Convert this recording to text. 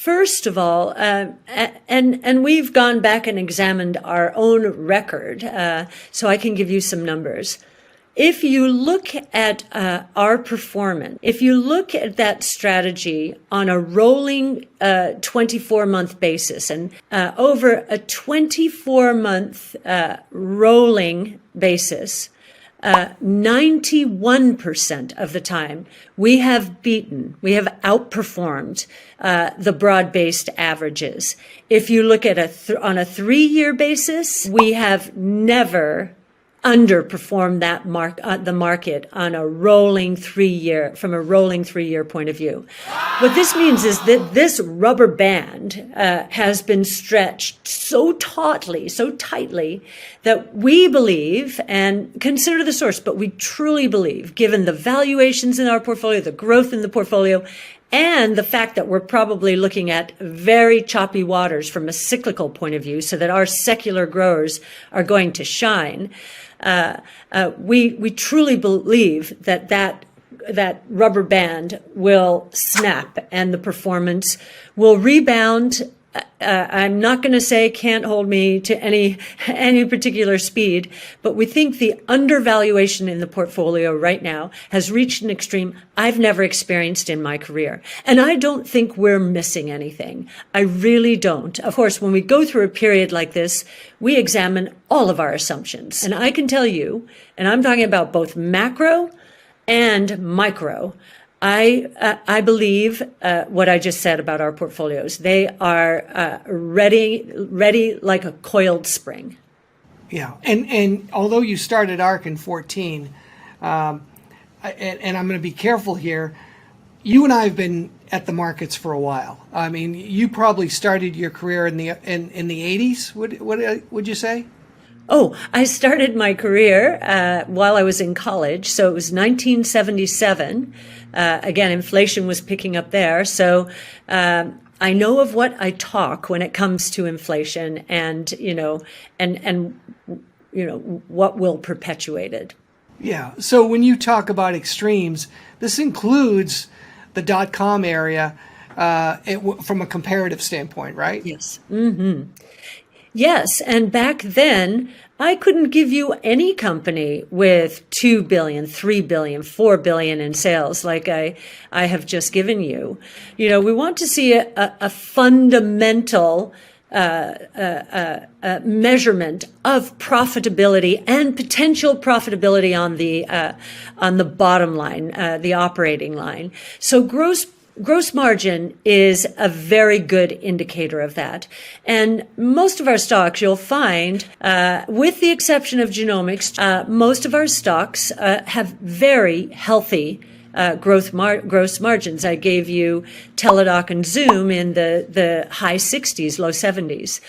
First of all, and we've gone back and examined our own record, so I can give you some numbers. If you look at our performance, if you look at that strategy on a rolling 24-month basis, and over a 24-month rolling basis, 91% of the time, we have outperformed the broad-based averages. If you look at on a 3-year basis, we have never underperformed the market on a rolling 3-year point of view. What this means is that this rubber band has been stretched so tautly, so tightly, that we believe, and consider the source, but we truly believe, given the valuations in our portfolio, the growth in the portfolio, and the fact that we're probably looking at very choppy waters from a cyclical point of view, so that our secular growers are going to shine. We truly believe that rubber band will snap and the performance will rebound. I'm not going to say can't hold me to any particular speed, but we think the undervaluation in the portfolio right now has reached an extreme I've never experienced in my career. And I don't think we're missing anything. I really don't. Of course, when we go through a period like this, we examine all of our assumptions. And I can tell you, and I'm talking about both macro and micro, I believe what I just said about our portfolios. They are ready like a coiled spring. Yeah, and although you started ARK in 2014, and I'm going to be careful here, you and I have been at the markets for a while. I mean, you probably started your career in the 80s. Would you say? Oh, I started my career while I was in college, so it was 1977. Again, inflation was picking up there, so I know of what I talk when it comes to inflation, and what will perpetuate it. Yeah. So when you talk about extremes, this includes the .com area from a comparative standpoint, right? Yes. Mm-hmm. Yes, and back then, I couldn't give you any company with 2 billion, 3 billion, 4 billion in sales like I have just given you. You know, we want to see a fundamental measurement of profitability and potential profitability on the bottom line, the operating line. So gross margin is a very good indicator of that. And most of our stocks, you'll find, with the exception of genomics, most of our stocks have very healthy gross margins. I gave you Teladoc and Zoom in the high 60s, low 70s.